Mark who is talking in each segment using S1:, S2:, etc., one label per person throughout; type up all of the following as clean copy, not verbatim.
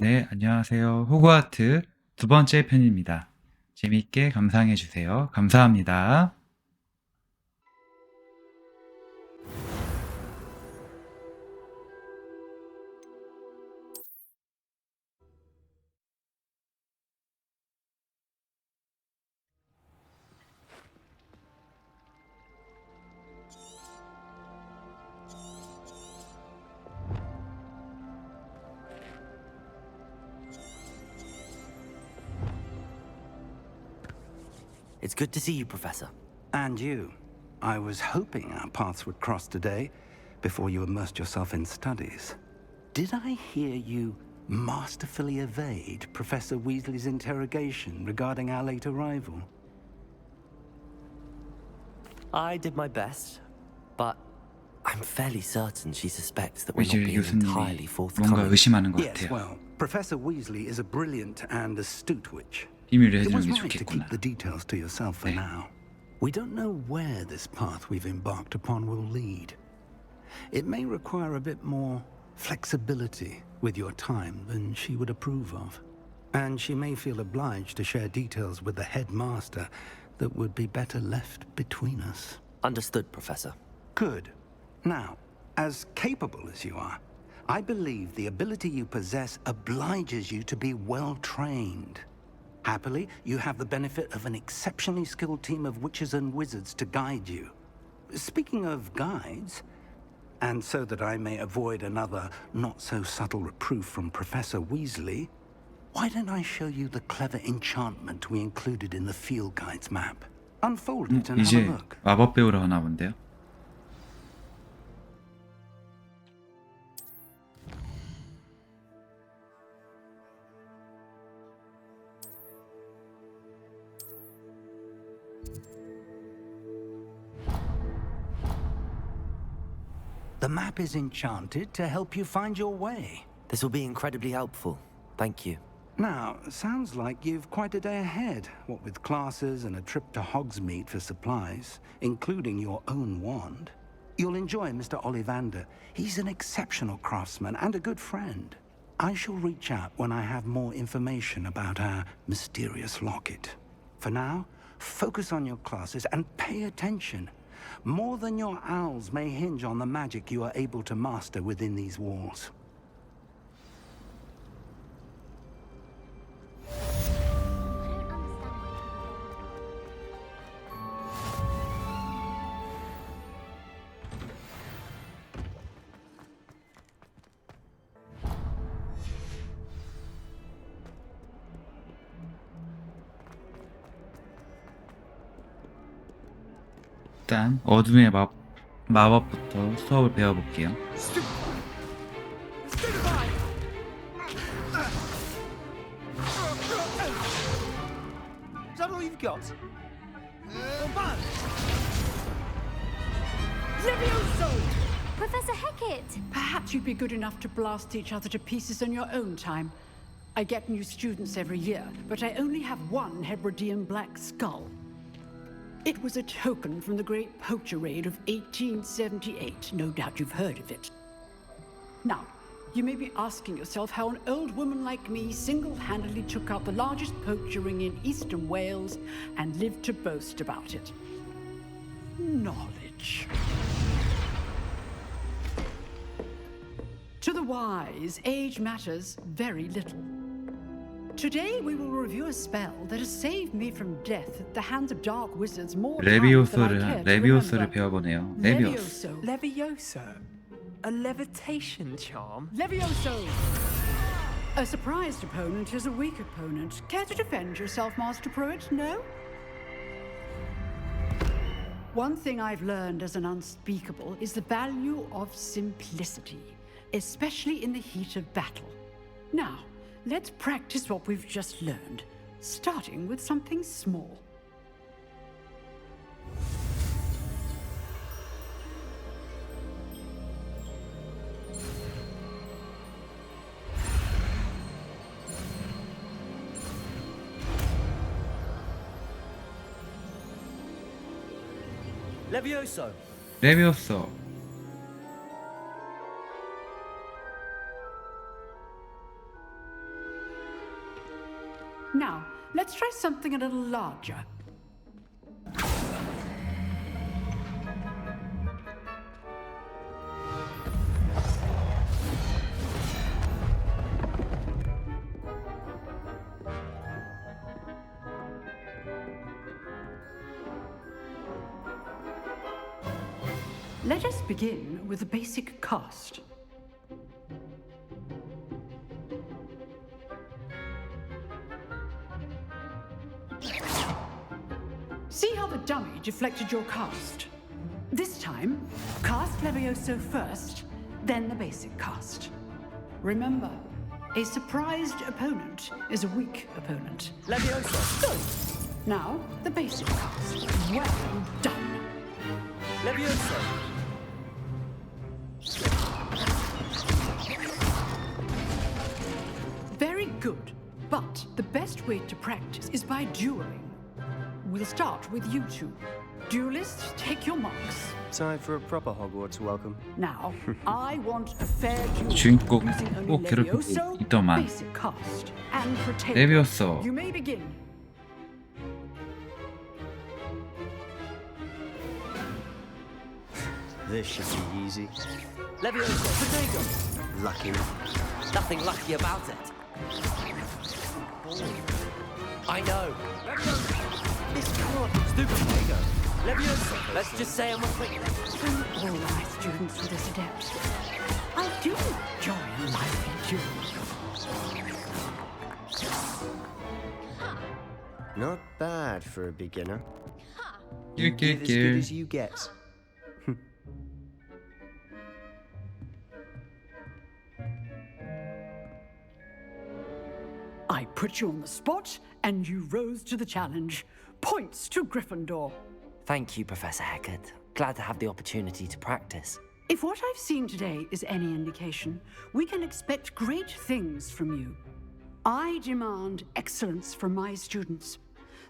S1: 네, 안녕하세요. 호그와트 두 번째 편입니다. 재밌게 감상해 주세요. 감사합니다.
S2: It's good to see you, Professor.
S3: And you. I was hoping our paths would cross today before you immersed yourself in studies. Did I hear you masterfully evade Professor Weasley's interrogation regarding our late arrival?
S2: I did my best, but I'm fairly certain she suspects that we're not
S1: 위즐
S2: being entirely
S1: 교수님이 뭔가
S2: forthcoming.
S1: 의심하는 것
S3: Yes,
S1: 같아요.
S3: well, Professor Weasley is a brilliant and astute witch.
S1: 비밀을
S3: It
S1: 해주는
S3: was
S1: 게
S3: right to
S1: 좋겠구나.
S3: keep the details to yourself for
S1: 네.
S3: now. We don't know where this path we've embarked upon will lead. It may require a bit more flexibility with your time than she would approve of. And she may feel obliged to share details with the headmaster that would be better left between us.
S2: Understood, Professor.
S3: Good. Now, as capable as you are, I believe the ability you possess obliges you to be well trained. Happily, you have the benefit of an exceptionally skilled team of witches and wizards to guide you. Speaking of guides, and so that I may avoid another not-so-subtle reproof from Professor Weasley, why don't I show you the clever enchantment we included in the field guide's map? Unfold it and have a
S1: 이제
S3: look.
S1: 마법 배우러 가나 본데요.
S3: The map is enchanted to help you find your way.
S2: This will be incredibly helpful. Thank you.
S3: Now, sounds like you've quite a day ahead, what with classes and a trip to Hogsmeade for supplies, including your own wand. You'll enjoy Mr. Ollivander. He's an exceptional craftsman and a good friend. I shall reach out when I have more information about our mysterious locket. For now, focus on your classes and pay attention. More than your owls may hinge on the magic you are able to master within these walls.
S1: 일단 어둠의 마법부터 수업을 배워볼게요.
S4: Is that all you've got?
S5: Professor Hecat!
S6: Perhaps you'd be good enough to blast each other to pieces on your own time. I get new students every year, but I only have one Hebridean black skull. It was a token from the Great Poacher Raid of 1878. No doubt you've heard of it. Now, you may be asking yourself how an old woman like me single-handedly took out the largest poacher ring in eastern Wales and lived to boast about it. Knowledge. To the wise, age matters very little. Today we will review a spell that has saved me from death at the hands of dark wizards more times than I care to
S1: 레비오스를
S6: remember.
S1: 배워보네요. 레비오스.
S6: Levioso.
S4: Levioso? A levitation charm?
S6: Levioso! A surprised opponent is a weak opponent. Care to defend yourself, Master Pruitt? No? One thing I've learned as an unspeakable is the value of simplicity, especially in the heat of battle. Now, let's practice what we've just learned, starting with something small.
S2: Levioso!
S1: 레비오스.
S6: Let's try something a little larger. Let us begin with the basic cast. See how the dummy deflected your cast? This time, cast Levioso first, then the basic cast. Remember, a surprised opponent is a weak opponent.
S2: Leviosa. Go.
S6: Now, the basic cast. Well done.
S2: Leviosa.
S6: Very good. But the best way to practice is by dueling. We'll start with you two. Duelists, take your marks.
S5: Time for a proper Hogwarts welcome.
S6: Now, I want a fair duel.
S1: 주인공
S6: using only
S1: 꼭 괴롭히고
S6: Levioso,
S1: 있더만.
S6: basic cast, and Protego.
S1: 레비오소.
S6: You may begin.
S5: This should be easy.
S2: Leviosa. Protego.
S5: Lucky.
S2: Nothing lucky about it. I know. Leviosa. This can't. Stupid Protego. Leviosa. Let's just say I'm a quick.
S6: All my students were this adept. I do enjoy a lively duel.
S5: Not bad for a beginner. You give as good
S1: 낄낄낄.
S5: as you get.
S6: I put you on the spot, and you rose to the challenge. Points to Gryffindor.
S2: Thank you, Professor Hecat. Glad to have the opportunity to practice.
S6: If what I've seen today is any indication, we can expect great things from you. I demand excellence from my students.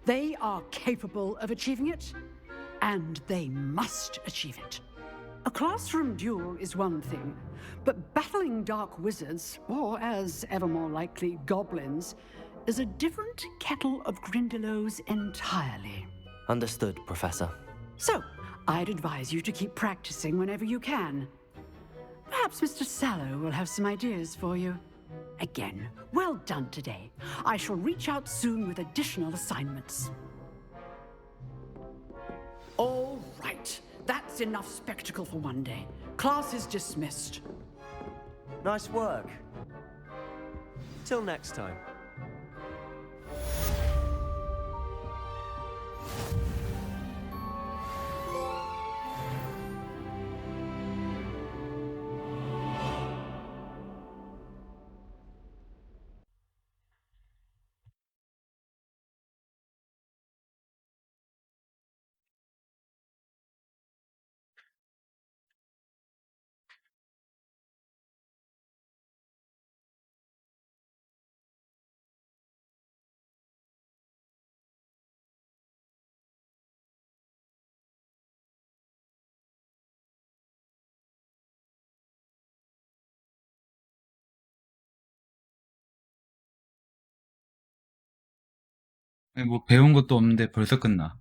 S6: They are capable of achieving it, and they must achieve it. A classroom duel is one thing, but battling dark wizards, or as ever more likely, goblins, is a different kettle of Grindylows entirely.
S2: Understood, Professor.
S6: So, I'd advise you to keep practicing whenever you can. Perhaps Mr. Sallow will have some ideas for you. Again, well done today. I shall reach out soon with additional assignments. All right. That's enough spectacle for one day. Class is dismissed.
S5: Nice work. Till next time.
S1: 아니, 뭐 배운 것도 없는데 벌써 끝나.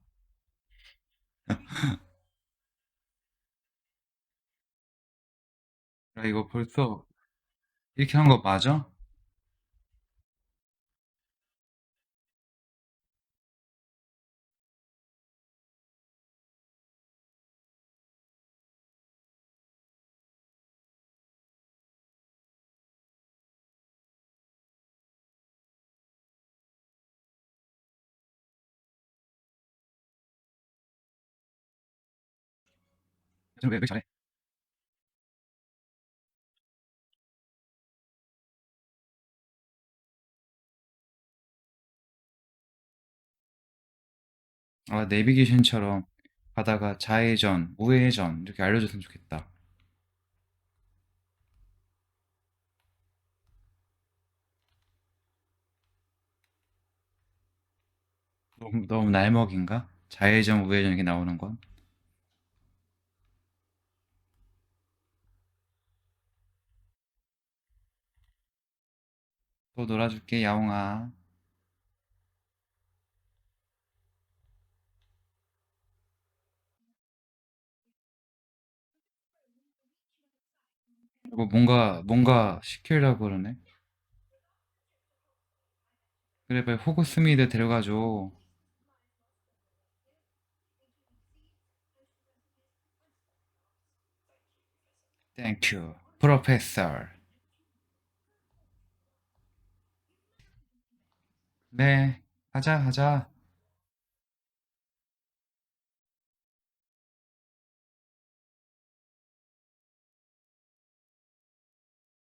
S1: 야, 이거 벌써 이렇게 한 거 맞아? 왜 잘해? 아, 내비게이션처럼 가다가 좌회전, 우회전 이렇게 알려줬으면 좋겠다. 너무 날먹인가? 좌회전, 우회전 이렇게 나오는 건? 또 놀아줄게, 야옹아. 뭔가 시키려고 그러네. 그래, 빨리 호그스미드 데려가줘. 땡큐, 프로페서. 네, 하자.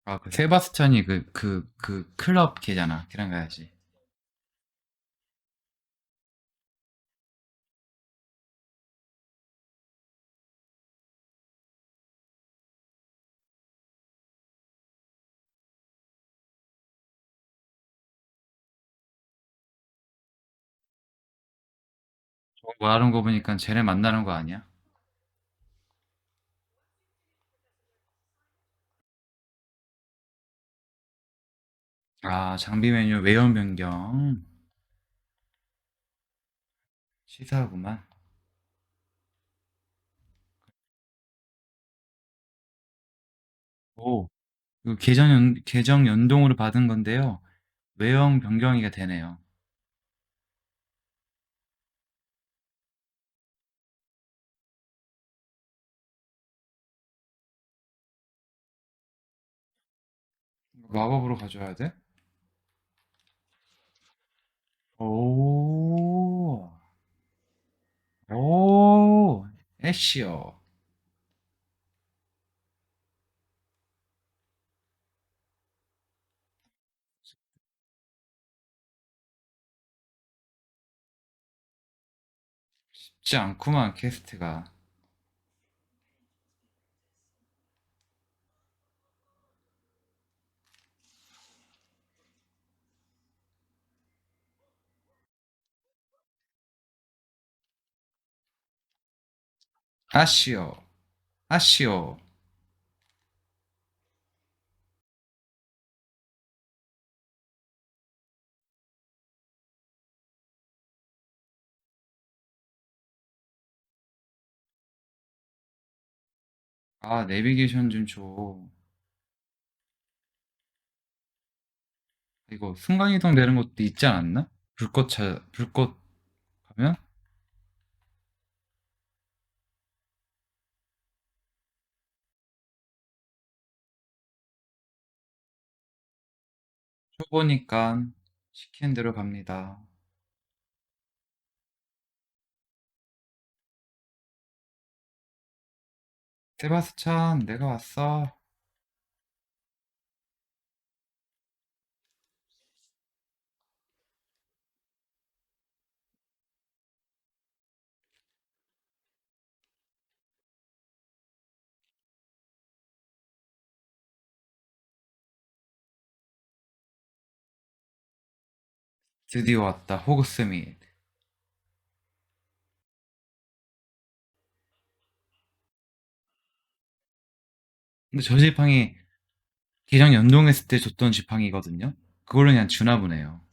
S1: 아, 그 세바스찬이 그 클럽 걔잖아. 걔랑 가야지. 저거 말하는 거 보니까 쟤네 만나는 거 아니야? 아, 장비 메뉴 외연 변경. 시사하구만. 오, 이거 계정 연동으로 받은 건데요. 외형 변경이 되네요. 이거 마법으로 가져야 돼? 오, 오, 애쉬요. 쉽지 않구만, 퀘스트가. 아쉬워, 아쉬워. 아, 내비게이션 좀 줘. 이거 순간이동 되는 것도 있지 않았나? 불꽃 가면? 초보니까 시키는 대로 갑니다. 세바스찬, 내가 왔어. 드디어 왔다, 호그스밋. 근데 저 지팡이 계정 연동했을 때 줬던 지팡이거든요. 그걸로 그냥 주나 보네요.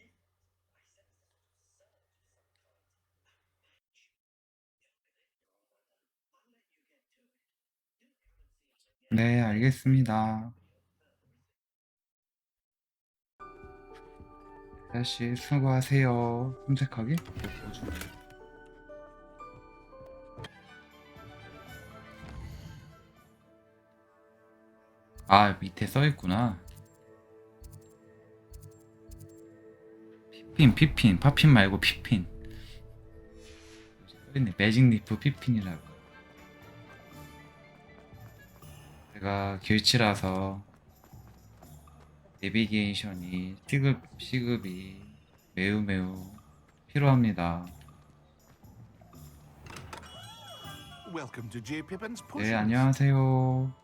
S1: 네, 알겠습니다. 다시 수고하세요. 탐색하기? 뭐지? 아, 밑에 써있구나. 피핀, 파핀 말고 피핀. 써있네, 매직 리프 피핀이라고. 제가 길치라서 내비게이션이 시급이 매우 필요합니다.
S7: Welcome to J. Pippin's
S1: 네,
S7: Potions.
S1: 안녕하세요.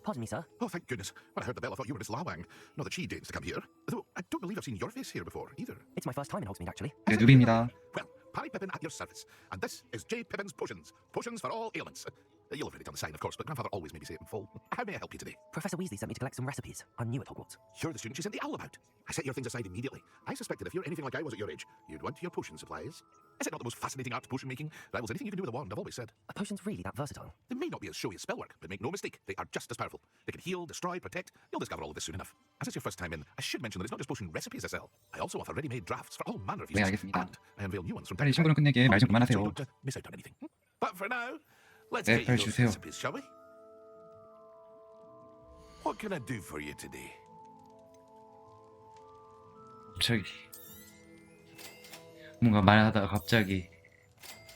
S2: Pardon me, sir.
S7: Oh, thank goodness. When I heard the bell, I thought you were Miss Lawang. Not that she deigns to come here. Though I don't believe I've seen your face here before, either.
S2: It's my first time in Hogsmeade, actually.
S1: 네, 누비입니다.
S7: Well, Parry Pippin at your service. And this is J. Pippin's Potions. Potions for all ailments. You'll have read it on the sign, of course, but Grandfather always made me say it in full. How may I help you today?
S2: Professor Weasley sent me to collect some recipes. I'm new at Hogwarts.
S7: You're the student she sent the owl about. I set your things aside immediately. I suspected if you're anything like I was at your age, you'd want your potion supplies. Is it not the most fascinating art, potion making? Rivals anything you can do with a wand, I've always said.
S2: Are potions really that versatile?
S7: They may not be as showy as spellwork, but make no mistake, they are just as powerful. They can heal, destroy, protect. You'll discover all of this soon enough. As it's your first time in, I should mention that it's not just potion recipes I sell. I also offer ready-made drafts for all manner of
S1: 네,
S7: uses.
S1: 알겠습니다.
S7: And I unveil new ones from
S1: 빨리
S7: time to
S1: 친구는
S7: time.
S1: 끝내게 말 좀
S7: So
S1: 그만하세요.
S7: you don't miss out on anything. But for now, let's
S1: 네,
S7: get
S1: 빨리
S7: you those
S1: 주세요.
S7: recipes, shall we? What can I do for you today?
S1: 갑자기 뭔가 말하다가 갑자기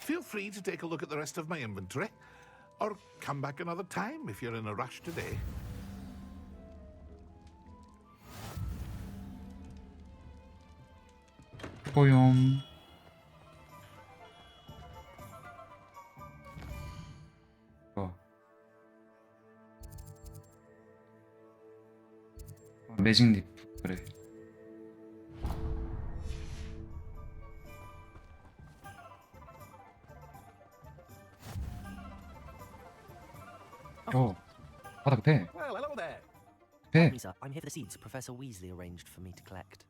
S7: Feel free to take a look at the rest of my inventory, or come back another time if you're in a rush today.
S1: 뽀용. 매직 리프 그래. 바다 급해.
S8: Well, hello there.
S1: 급해.
S2: Lisa, I'm here for the seeds Professor Weasley arranged for me to collect.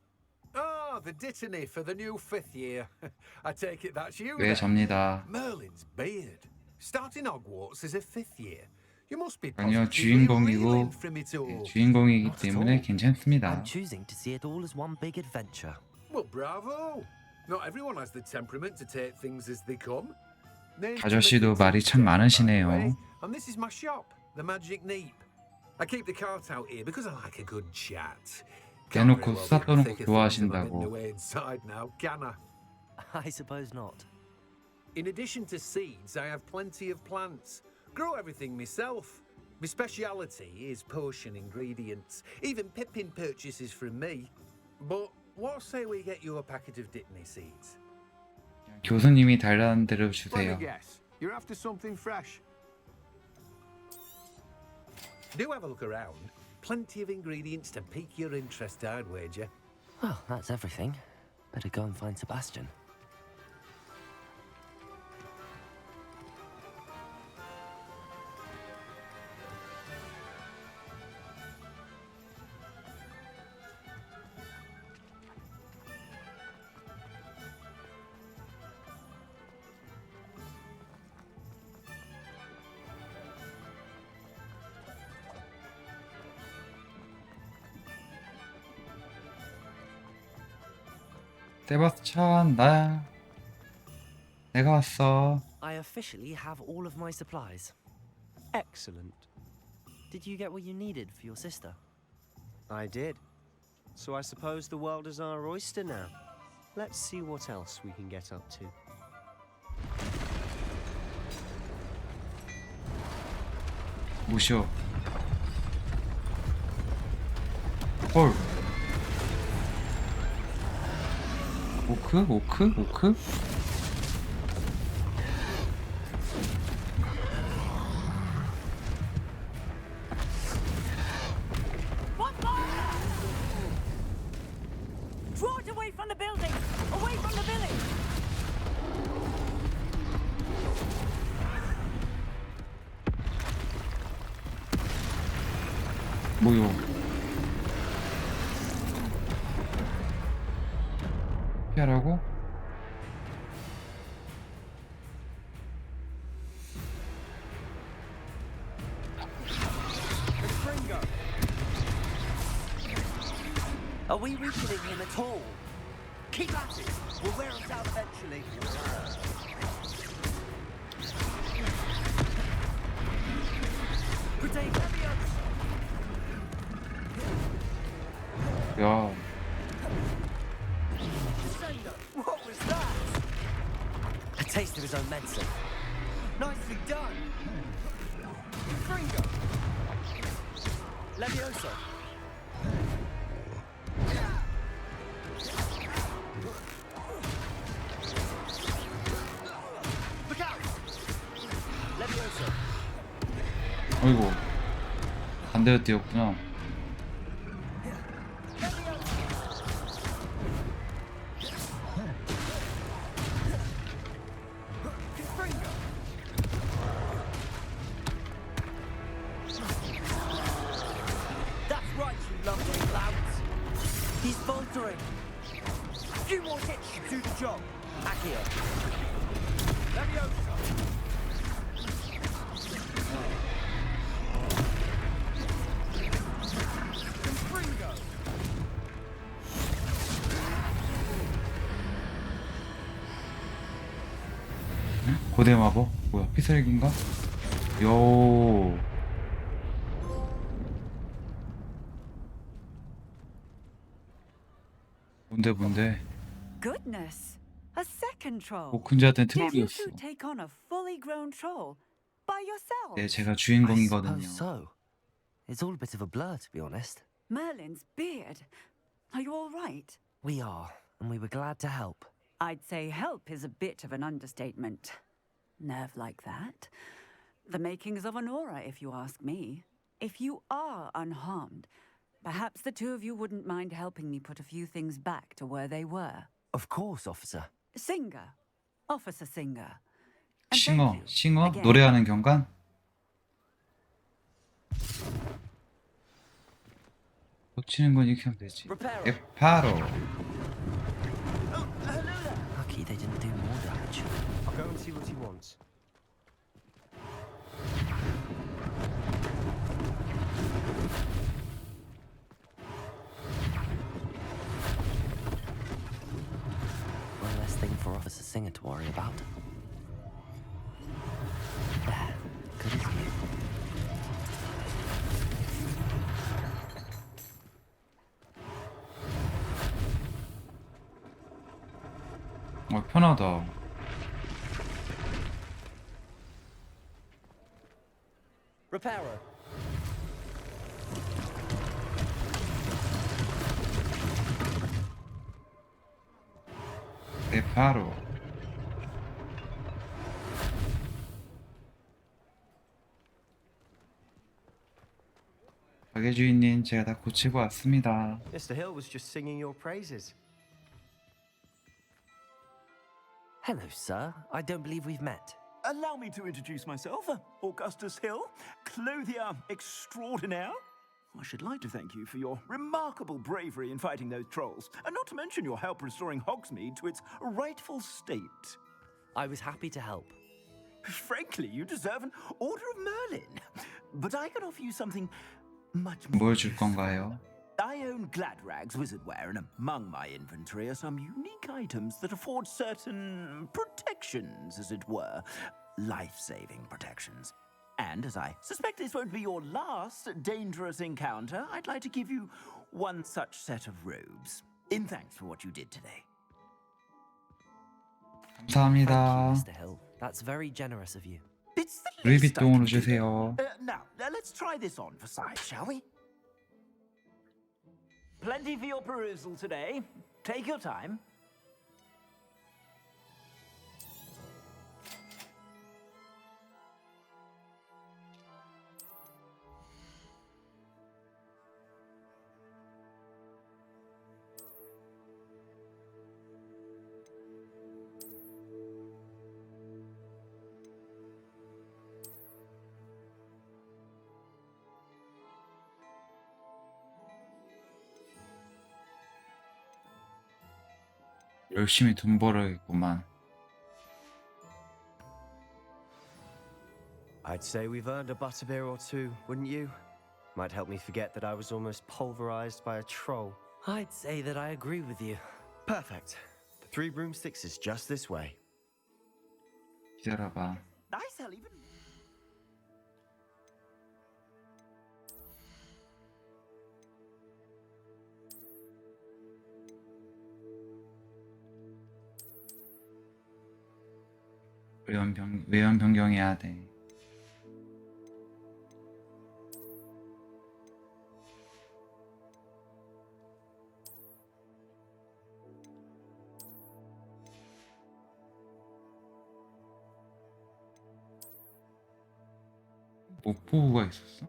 S8: Oh, the dittany for the new 5th year. I take it that's you.
S1: 네,
S8: then.
S1: 접니다.
S8: Merlin's beard. Starting Hogwarts as a 5th year. You must be
S1: 아니요,
S8: positively
S1: 주인공이고
S8: reeling from it all.
S1: 예, 주인공이기
S2: Not at
S1: 때문에
S2: all.
S1: 괜찮습니다.
S2: I'm choosing to see it all as one big adventure.
S8: Well, bravo. Not everyone has the temperament to take things as they come. Name's
S1: 아저씨도
S8: Timothy
S1: 말이 참
S8: Tinker, by the
S1: 많으시네요.
S8: way, And this is my shop, the Magic Neep. I keep the cart out here because I like a good chat. Can't
S1: 대놓고
S8: very well
S1: 수다
S8: be
S1: 떠는 거
S8: thick of things if I'm hidden
S1: 좋아하신다고.
S8: away inside now, can I?
S2: I suppose not.
S8: In addition to seeds, I have plenty of plants. Grow everything myself. My speciality is potion ingredients. Even Pippin purchases from me. But what say we get you a packet of Dittany seeds?
S1: 교수님이 달라는 대로
S8: Let
S1: 주세요.
S8: me guess. You're after something fresh. Do have a look around. Plenty of ingredients to pique your interest, I'd wager.
S2: Well, that's everything. Better go and find Sebastian.
S1: 세바스찬, 나야. 내가 왔어.
S2: I officially have all of my supplies.
S5: Excellent.
S2: Did you get what you needed for your sister?
S5: I did. So I suppose the world is our oyster now. Let's see what else we can get up to.
S1: 무쇼. 헐. 오크? 오크? 오크?
S6: What fire? Draw it away from the building! Away from the village!
S1: 뭐요? 피하라고?
S2: Are we weakening him at all? Keep at it! We'll wear him down eventually. Protect
S1: 야,
S2: What was that? A taste of his own medicine. Nicely done. Fringo. Levioso. Look out. Levioso.
S1: 어이구. 반대로 뛰었구나. 고대 마법? 뭐야, 피살기인가? 요. 뭔데?
S9: Goodness, a second troll.
S1: 오큰자한테
S9: Did you
S1: 트롤이었어.
S9: two take on a fully grown troll by yourself?
S1: 네, 제가
S2: I
S1: 주인공이거든요.
S2: suppose so. It's all a bit of a blur, to be honest.
S9: Merlin's beard. Are you all right?
S2: We are, and we were glad to help.
S9: I'd say help is a bit of an understatement. Nerve like that. The makings of an aura, if you ask me. If you are unharmed, perhaps the two of you wouldn't mind helping me put a few things back to where they were.
S2: Of course, officer.
S9: Singer. Officer Singer. And
S1: 싱어,
S9: thank you
S1: 싱어?
S9: again.
S1: 노래하는 경관? 놓치는 건 이렇게 하면 되지.
S2: Reparo.
S1: 바로.
S2: Lucky they didn't do more damage.
S5: I'll go and see what he wants.
S2: One less thing for Officer Singer to worry about. There, good as new.
S1: 편하다.
S2: Reparo.
S1: 네, 바로. 가게 주인님, 제가 다 고치고 왔습니다.
S5: Mr. Hill was just singing your praises.
S2: Hello, sir. I don't believe we've met.
S10: Allow me to introduce myself, Augustus Hill, clothier extraordinaire. I should like to thank you for your remarkable bravery in fighting those trolls, and not to mention your help restoring Hogsmeade to its rightful state.
S2: I was happy to help.
S10: Frankly, you deserve an Order of Merlin. But I can offer you something much more.
S1: 뭘 줄 건가요?
S10: I own Gladrag's wizardware, and among my inventory are some unique items that afford certain protections, as it were. Life-saving protections. And as I suspect this won't be your last dangerous encounter, I'd like to give you one such set of robes, in thanks for what you did today.
S2: Thank you,
S1: 감사합니다.
S2: Mr. Hill. That's very generous of you.
S10: It's the least I
S1: 루이비통으로
S10: can do.
S1: 주세요.
S10: Now, let's try this on for size, shall we? Plenty for your perusal today. Take your time.
S1: 열심히 돈 벌어야겠구만.
S5: I'd say we've earned a butterbeer or two, wouldn't you? Might help me forget that I was almost pulverized by a troll.
S2: I'd say that I agree with you.
S5: Perfect. The 3 broomsticks is just this way.
S1: 기다려봐.
S10: I sell even.
S1: 외연 변경해야 돼. 목포구가 있었어?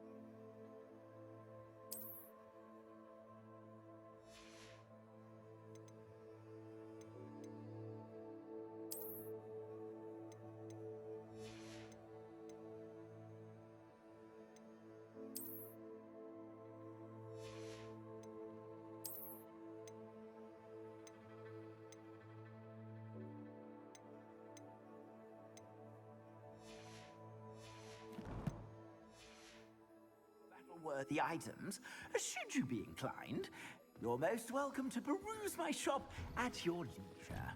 S10: Worthy items, should you be inclined. You're most welcome to peruse my shop at your leisure.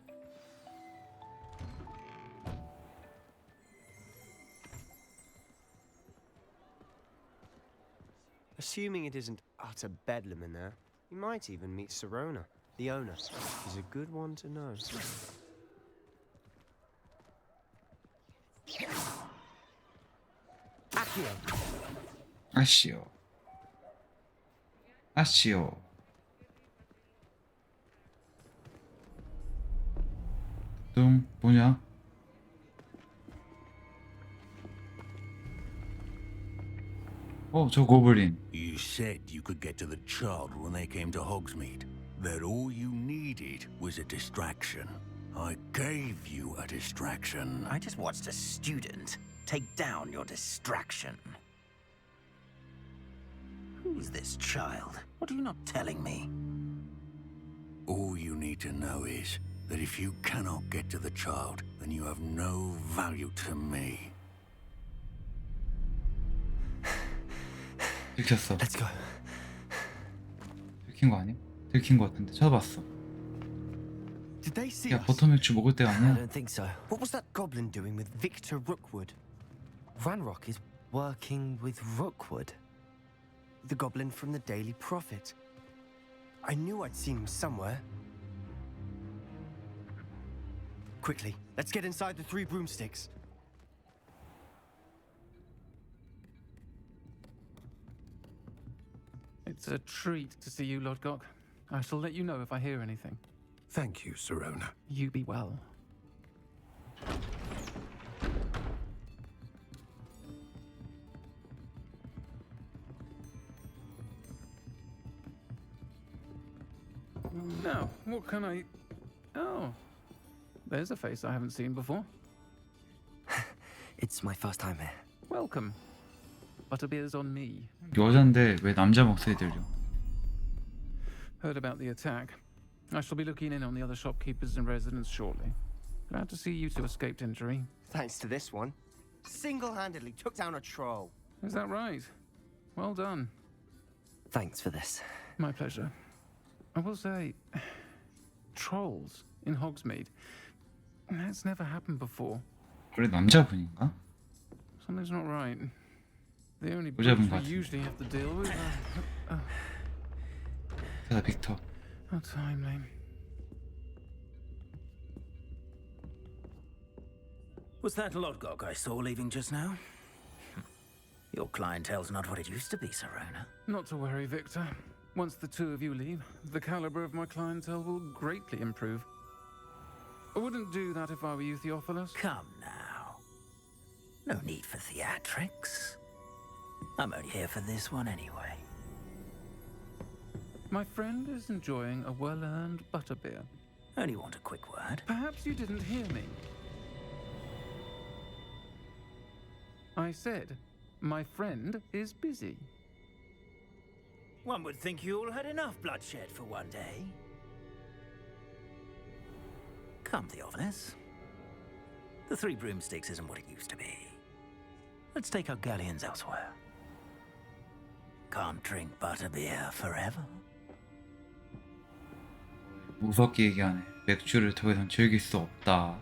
S5: Assuming it isn't utter bedlam in there, you might even meet Sirona, the owner. She's a good one to know. Accio.
S1: 아쉬워. 아쉬워. 뭐냐? 저 고블린.
S11: You said you could get to the child when they came to Hogsmeade. That all you needed was a distraction. I gave you a distraction.
S10: I just watched a student take down your distraction. Who's this child? What are you not telling me?
S11: All you need to know is that if you cannot get to the child, then you have no value to me.
S1: 들켰어.
S2: Let's go.
S1: 들킨 거 아니야? 들킨 거 같은데 찾아봤어.
S2: Did they see
S1: 야
S2: us?
S1: 버터맥주 먹을 때가
S2: I
S1: 아니야?
S2: don't think so. What was that goblin doing with Victor Rookwood? Ranrock is working with Rookwood, the goblin from the Daily Prophet. I knew I'd seen him somewhere. Quickly, let's get inside the three broomsticks.
S12: It's a treat to see you, Lodgok. I shall let you know if I hear anything.
S8: Thank you, Sirona.
S12: You be well. Now, what can I... Oh, there's a face I haven't seen before.
S2: It's my first time here.
S12: Welcome. Butterbeer's on me.
S1: 여잔데 왜 남자 목소리 들려?
S12: Heard about the attack. I shall be looking in on the other shopkeepers and residents shortly. Glad to see you two escaped injury.
S2: Thanks to this one. Single-handedly took down a troll.
S12: Is that right? Well done.
S2: Thanks for this.
S12: My pleasure. I will say, trolls in Hogsmeade. That's never happened before.
S1: 그래 남자분인가?
S12: Something's not right. The only
S1: 여자분
S12: brutes we
S1: 같은데.
S12: usually have to deal with
S1: 대다 빅터.
S12: are timely.
S10: Was that Lodgok I saw leaving just now? Your clientele's not what it used to be, Sirona.
S12: Not to worry, Victor. Once the two of you leave, the caliber of my clientele will greatly improve. I wouldn't do that if I were you, Theophilus.
S10: Come now. No need for theatrics. I'm only here for this one anyway.
S12: My friend is enjoying a well-earned butterbeer.
S10: Only want a quick word.
S12: Perhaps you didn't hear me. I said, my friend is busy.
S10: One would think you all had enough bloodshed for one day. Come, Theophilus. The Three Broomsticks isn't what it used to be. Let's take our galleons elsewhere. Can't drink butterbeer forever.
S1: 무섭게 얘기하네. 맥주를 더 이상 즐길 수 없다.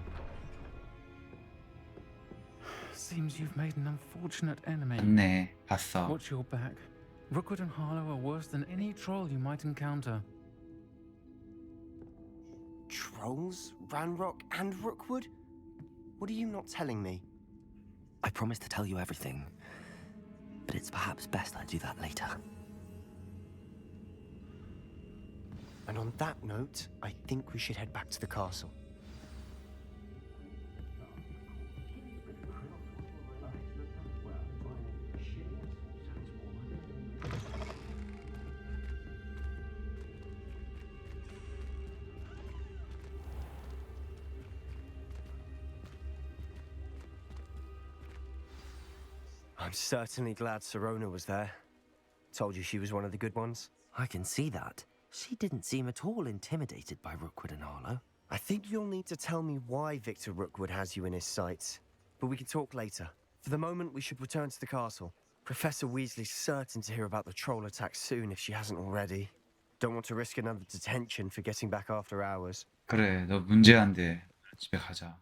S12: Seems you've made an unfortunate enemy.
S1: 맞네. 봤어.
S12: Watch your back. Rookwood and Harlow are worse than any troll you might encounter.
S2: Trolls, Ranrock, and Rookwood? What are you not telling me? I promised to tell you everything, but it's perhaps best I do that later. And on that note, I think we should head back to the castle. I'm certainly glad Sirona was there. Told you she was one of the good ones.
S13: I can see that. She didn't seem at all intimidated by Rookwood and Harlow.
S2: I think you'll need to tell me why Victor Rookwood has you in his sights. But we can talk later. For the moment, we should return to the castle. Professor Weasley's certain to hear about the troll attack soon if she hasn't already. Don't want to risk another detention for getting back after hours.
S1: 그래, 너 문제 안 돼. 집에 가자.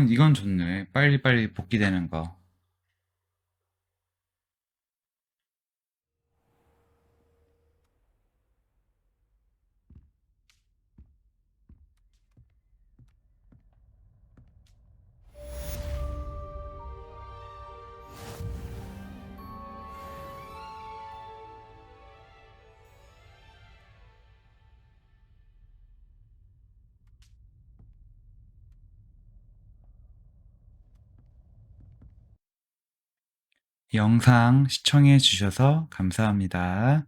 S1: 이건 좋네. 빨리빨리 복귀되는 거. 영상 시청해 주셔서 감사합니다.